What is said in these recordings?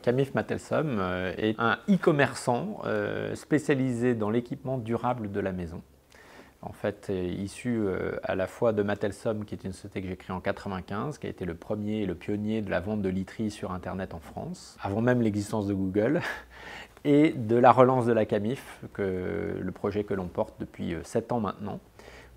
Camif Matelsum est un e-commerçant spécialisé dans l'équipement durable de la maison. En fait, issu à la fois de Matelsum, qui est une société que j'ai créée en 1995, qui a été le premier et le pionnier de la vente de literie sur Internet en France, avant même l'existence de Google, et de la relance de la Camif, le projet que l'on porte depuis 7 ans maintenant,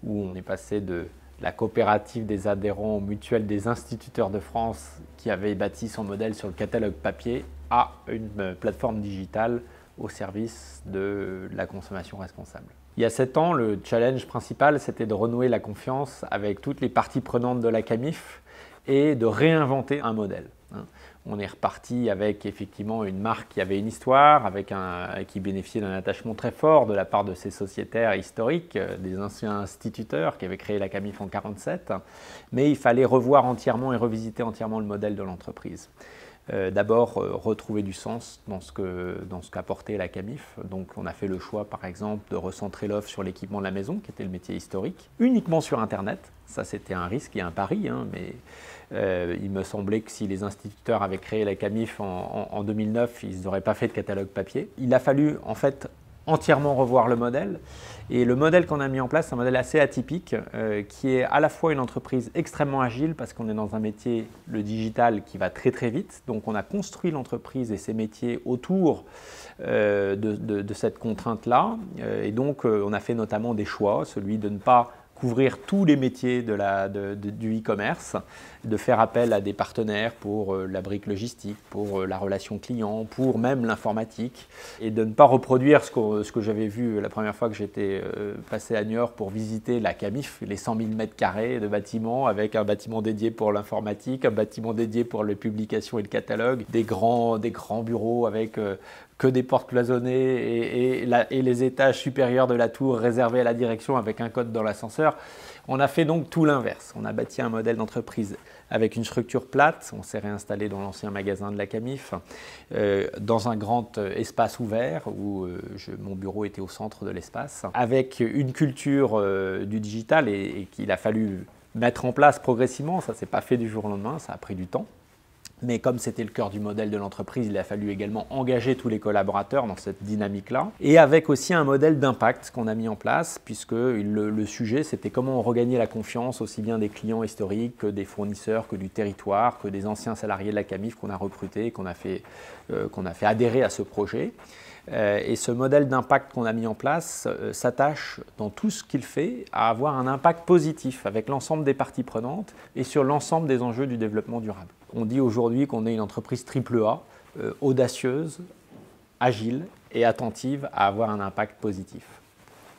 où on est passé de la coopérative des adhérents mutuelle des instituteurs de France qui avait bâti son modèle sur le catalogue papier à une plateforme digitale au service de la consommation responsable. Il y a 7 ans, le challenge principal, c'était de renouer la confiance avec toutes les parties prenantes de la Camif et de réinventer un modèle. On est reparti avec effectivement une marque qui avait une histoire, qui bénéficiait d'un attachement très fort de la part de ses sociétaires historiques, des anciens instituteurs qui avaient créé la Camif en 1947. Mais il fallait revoir entièrement et revisiter entièrement le modèle de l'entreprise. D'abord, retrouver du sens dans ce qu'apportait la Camif. Donc on a fait le choix par exemple de recentrer l'offre sur l'équipement de la maison, qui était le métier historique, uniquement sur Internet. Ça c'était un risque et un pari, mais il me semblait que si les instituteurs avaient créé la Camif en 2009, ils n'auraient pas fait de catalogue papier. Il a fallu en fait entièrement revoir le modèle. Et le modèle qu'on a mis en place, c'est un modèle assez atypique, qui est à la fois une entreprise extrêmement agile, parce qu'on est dans un métier, le digital, qui va très très vite. Donc on a construit l'entreprise et ses métiers autour de cette contrainte-là. Et donc on a fait notamment des choix, celui de ne pas couvrir tous les métiers du e-commerce, de faire appel à des partenaires pour la brique logistique, pour la relation client, pour même l'informatique, et de ne pas reproduire ce que j'avais vu la première fois que j'étais passé à New York pour visiter la Camif, les 100 000 mètres carrés de bâtiments, avec un bâtiment dédié pour l'informatique, un bâtiment dédié pour les publications et le catalogue, des grands bureaux avec que des portes cloisonnées et les étages supérieurs de la tour réservés à la direction avec un code dans l'ascenseur. On a fait donc tout l'inverse. On a bâti un modèle d'entreprise avec une structure plate. On s'est réinstallé dans l'ancien magasin de la Camif, dans un grand espace ouvert où mon bureau était au centre de l'espace, avec une culture du digital et qu'il a fallu mettre en place progressivement. Ça ne s'est pas fait du jour au lendemain, ça a pris du temps. Mais comme c'était le cœur du modèle de l'entreprise, il a fallu également engager tous les collaborateurs dans cette dynamique-là. Et avec aussi un modèle d'impact qu'on a mis en place, puisque le sujet, c'était comment on regagnait la confiance aussi bien des clients historiques que des fournisseurs, que du territoire, que des anciens salariés de la Camif qu'on a recrutés, qu'on a fait adhérer à ce projet. Et ce modèle d'impact qu'on a mis en place s'attache dans tout ce qu'il fait à avoir un impact positif avec l'ensemble des parties prenantes et sur l'ensemble des enjeux du développement durable. On dit aujourd'hui qu'on est une entreprise AAA, audacieuse, agile et attentive à avoir un impact positif.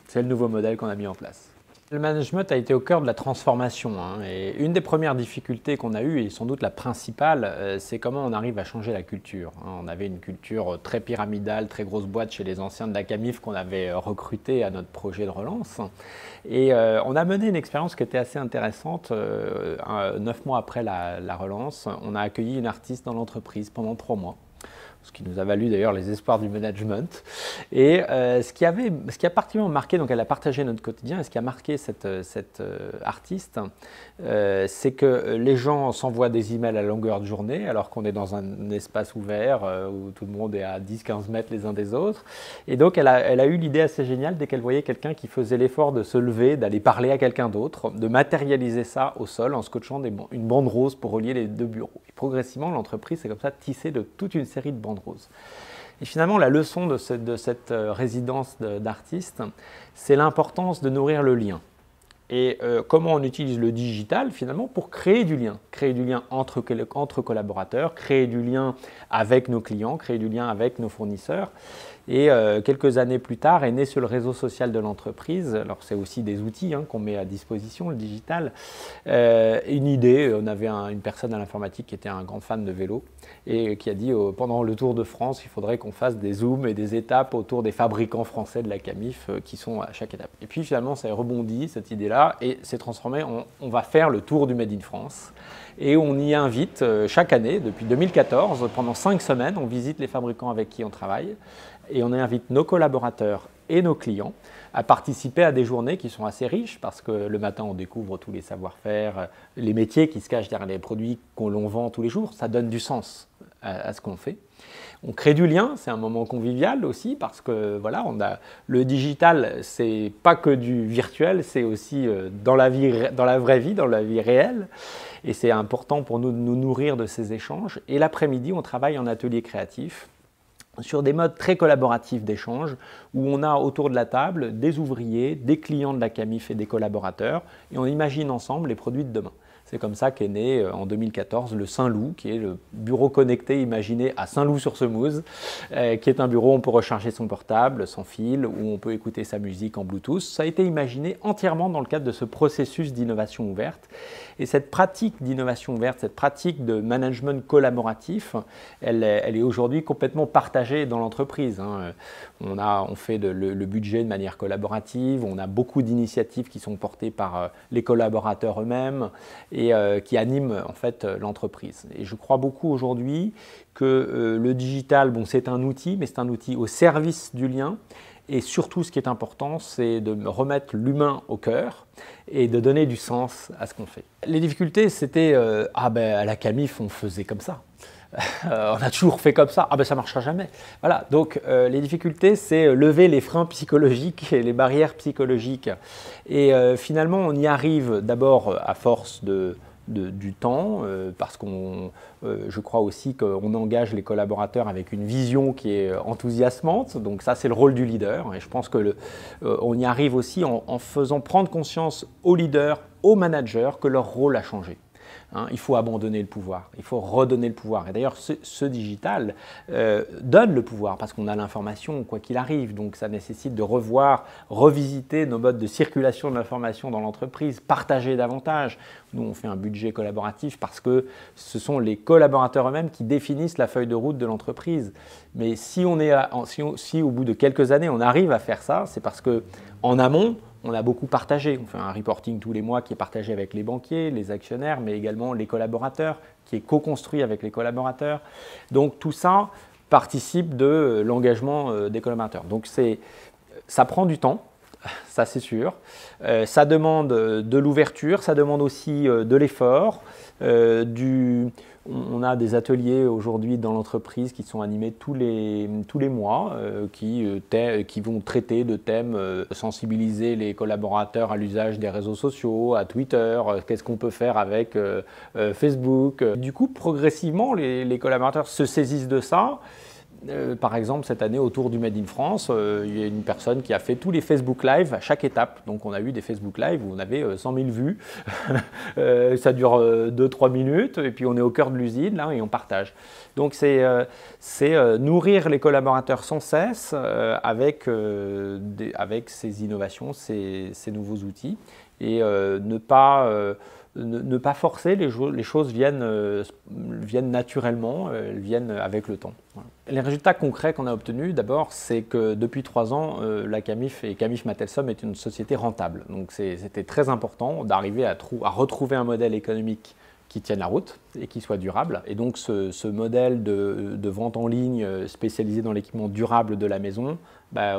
C'est le nouveau modèle qu'on a mis en place. Le management a été au cœur de la transformation, et une des premières difficultés qu'on a eues, et sans doute la principale, c'est comment on arrive à changer la culture. On avait une culture très pyramidale, très grosse boîte chez les anciens de la Camif qu'on avait recruté à notre projet de relance. Et on a mené une expérience qui était assez intéressante. 9 mois après la relance, on a accueilli une artiste dans l'entreprise pendant 3 mois. Ce qui nous a valu d'ailleurs les espoirs du management. Et ce qui a particulièrement marqué, donc elle a partagé notre quotidien, et ce qui a marqué cette artiste, c'est que les gens s'envoient des emails à longueur de journée, alors qu'on est dans un espace ouvert où tout le monde est à 10-15 mètres les uns des autres. Et donc elle a eu l'idée assez géniale, dès qu'elle voyait quelqu'un qui faisait l'effort de se lever, d'aller parler à quelqu'un d'autre, de matérialiser ça au sol en scotchant une bande rose pour relier les 2 bureaux. Et progressivement, l'entreprise s'est comme ça tissée de toute une série de bandes roses. Et finalement, la leçon de cette résidence d'artistes, c'est l'importance de nourrir le lien. Et comment on utilise le digital finalement pour créer du lien entre collaborateurs, créer du lien avec nos clients, créer du lien avec nos fournisseurs. Et quelques années plus tard est né sur le réseau social de l'entreprise, alors c'est aussi des outils qu'on met à disposition, le digital, une idée. On avait une personne à l'informatique qui était un grand fan de vélo et qui a dit pendant le Tour de France, il faudrait qu'on fasse des zooms et des étapes autour des fabricants français de la Camif qui sont à chaque étape. Et puis finalement, ça a rebondi, cette idée-là, et s'est transformé on va faire le tour du Made in France. Et on y invite chaque année, depuis 2014, pendant 5 semaines, on visite les fabricants avec qui on travaille. Et on invite nos collaborateurs et nos clients à participer à des journées qui sont assez riches parce que le matin, on découvre tous les savoir-faire, les métiers qui se cachent derrière les produits qu'on l'on vend tous les jours. Ça donne du sens à ce qu'on fait. On crée du lien, c'est un moment convivial aussi parce que voilà, le digital, c'est pas que du virtuel, c'est aussi dans la vraie vie, dans la vie réelle. Et c'est important pour nous de nous nourrir de ces échanges. Et l'après-midi, on travaille en atelier créatif sur des modes très collaboratifs d'échange où on a autour de la table des ouvriers, des clients de la Camif et des collaborateurs et on imagine ensemble les produits de demain. C'est comme ça qu'est né en 2014 le Saint-Loup, qui est le bureau connecté imaginé à Saint-Loup-sur-Semouse, qui est un bureau où on peut recharger son portable sans fil, où on peut écouter sa musique en Bluetooth. Ça a été imaginé entièrement dans le cadre de ce processus d'innovation ouverte. Et cette pratique d'innovation ouverte, cette pratique de management collaboratif, elle est aujourd'hui complètement partagée dans l'entreprise. On fait le budget de manière collaborative, on a beaucoup d'initiatives qui sont portées par les collaborateurs eux-mêmes et qui animent en fait l'entreprise. Et je crois beaucoup aujourd'hui que le digital, bon, c'est un outil, mais c'est un outil au service du lien. Et surtout, ce qui est important, c'est de remettre l'humain au cœur et de donner du sens à ce qu'on fait. Les difficultés, c'était à la Camif, on faisait comme ça. On a toujours fait comme ça, ça ne marchera jamais. Voilà, donc les difficultés, c'est lever les freins psychologiques et les barrières psychologiques. Et finalement, on y arrive d'abord à force du temps, parce je crois aussi qu'on engage les collaborateurs avec une vision qui est enthousiasmante, donc ça c'est le rôle du leader, et je pense qu'on y arrive aussi en faisant prendre conscience aux leaders, aux managers que leur rôle a changé. Il faut abandonner le pouvoir, il faut redonner le pouvoir. Et d'ailleurs, ce digital donne le pouvoir parce qu'on a l'information quoi qu'il arrive. Donc ça nécessite de revisiter nos modes de circulation de l'information dans l'entreprise, partager davantage. Nous, on fait un budget collaboratif parce que ce sont les collaborateurs eux-mêmes qui définissent la feuille de route de l'entreprise. Mais si au bout de quelques années, on arrive à faire ça, c'est parce qu'en amont, on a beaucoup partagé. On fait un reporting tous les mois qui est partagé avec les banquiers, les actionnaires, mais également les collaborateurs, qui est co-construit avec les collaborateurs. Donc tout ça participe de l'engagement des collaborateurs. Donc ça prend du temps, ça c'est sûr. Ça demande de l'ouverture, ça demande aussi de l'effort, on a des ateliers aujourd'hui dans l'entreprise qui sont animés tous les mois, qui vont traiter de thèmes, sensibiliser les collaborateurs à l'usage des réseaux sociaux, à Twitter, qu'est-ce qu'on peut faire avec Facebook. Du coup, progressivement, les collaborateurs se saisissent de ça. Par exemple, cette année, autour du Made in France, il y a une personne qui a fait tous les Facebook Live à chaque étape. Donc, on a eu des Facebook Live où on avait 100 000 vues. Ça dure 2-3 minutes et puis on est au cœur de l'usine là et on partage. Donc, c'est nourrir les collaborateurs sans cesse avec ces innovations, ces nouveaux outils et ne pas forcer, les choses viennent naturellement, elles viennent avec le temps. Voilà. Les résultats concrets qu'on a obtenus, d'abord, c'est que depuis 3 ans, la Camif et Camif Mattelsum est une société rentable. Donc c'était très important d'arriver à retrouver un modèle économique qui tienne la route et qui soit durable. Et donc ce modèle de vente en ligne spécialisé dans l'équipement durable de la maison,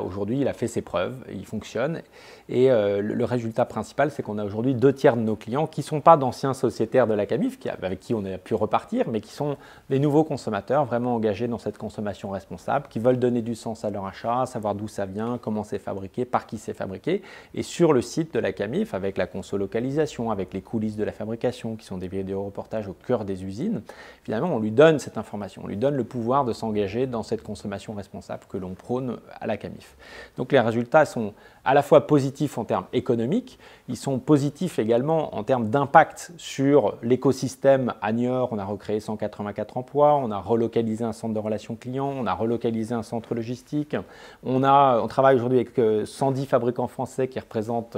aujourd'hui il a fait ses preuves, il fonctionne. Et le résultat principal, c'est qu'on a aujourd'hui 2/3 de nos clients qui ne sont pas d'anciens sociétaires de la Camif, avec qui on a pu repartir, mais qui sont des nouveaux consommateurs vraiment engagés dans cette consommation responsable, qui veulent donner du sens à leur achat, savoir d'où ça vient, comment c'est fabriqué, par qui c'est fabriqué. Et sur le site de la Camif, avec la consolocalisation, avec les coulisses de la fabrication, qui sont des vidéo-reportages au cœur des usines, finalement on lui donne cette information, on lui donne le pouvoir de s'engager dans cette consommation responsable que l'on prône à la Camif. Donc les résultats sont à la fois positifs en termes économiques, ils sont positifs également en termes d'impact sur l'écosystème. À Niort, on a recréé 184 emplois, on a relocalisé un centre de relations clients, on a relocalisé un centre logistique, on travaille aujourd'hui avec 110 fabricants français qui représentent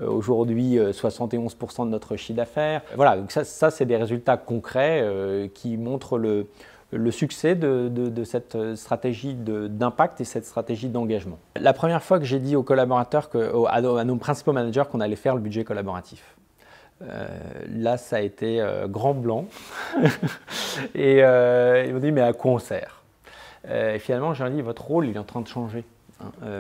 aujourd'hui 71% de notre chiffre d'affaires. Voilà, donc ça c'est des résultats concrets qui montrent le succès de cette stratégie d'impact et cette stratégie d'engagement. La première fois que j'ai dit aux collaborateurs, à nos principaux managers qu'on allait faire le budget collaboratif. Là, ça a été grand blanc. Et ils m'ont dit, mais à quoi on sert? Et finalement, j'ai dit, votre rôle, il est en train de changer.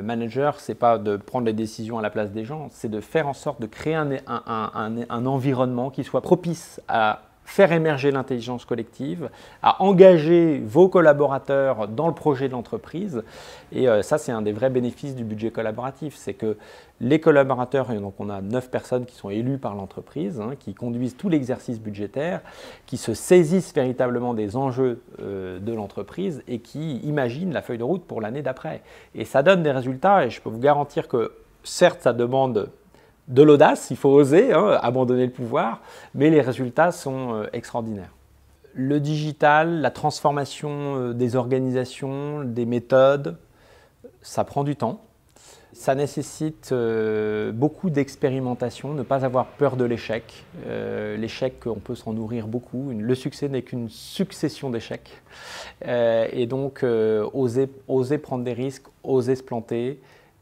Manager, ce n'est pas de prendre les décisions à la place des gens, c'est de faire en sorte de créer un environnement qui soit propice à faire émerger l'intelligence collective, à engager vos collaborateurs dans le projet de l'entreprise. Et ça, c'est un des vrais bénéfices du budget collaboratif, c'est que les collaborateurs, et donc on a 9 personnes qui sont élues par l'entreprise, qui conduisent tout l'exercice budgétaire, qui se saisissent véritablement des enjeux de l'entreprise et qui imaginent la feuille de route pour l'année d'après. Et ça donne des résultats, et je peux vous garantir que certes, ça demande de l'audace, il faut oser, abandonner le pouvoir, mais les résultats sont extraordinaires. Le digital, la transformation des organisations, des méthodes, ça prend du temps. Ça nécessite beaucoup d'expérimentation, ne pas avoir peur de l'échec. L'échec, on peut s'en nourrir beaucoup. Le succès n'est qu'une succession d'échecs. Et donc, oser prendre des risques, oser se planter.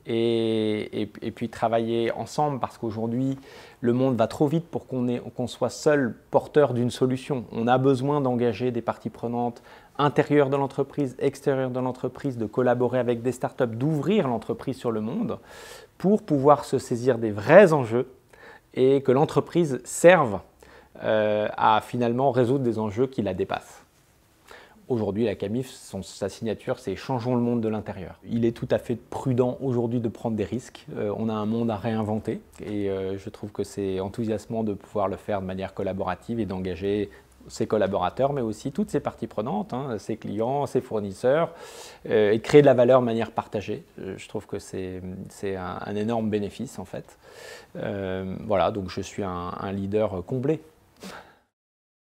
Et puis travailler ensemble, parce qu'aujourd'hui, le monde va trop vite pour qu'on soit seul porteur d'une solution. On a besoin d'engager des parties prenantes intérieures de l'entreprise, extérieures de l'entreprise, de collaborer avec des startups, d'ouvrir l'entreprise sur le monde pour pouvoir se saisir des vrais enjeux et que l'entreprise serve à finalement résoudre des enjeux qui la dépassent. Aujourd'hui, la CAMIF, sa signature, c'est « Changeons le monde de l'intérieur ». Il est tout à fait prudent aujourd'hui de prendre des risques. On a un monde à réinventer et je trouve que c'est enthousiasmant de pouvoir le faire de manière collaborative et d'engager ses collaborateurs, mais aussi toutes ses parties prenantes, ses clients, ses fournisseurs, et de créer de la valeur de manière partagée. Je trouve que c'est un énorme bénéfice en fait. Voilà, donc je suis un leader comblé.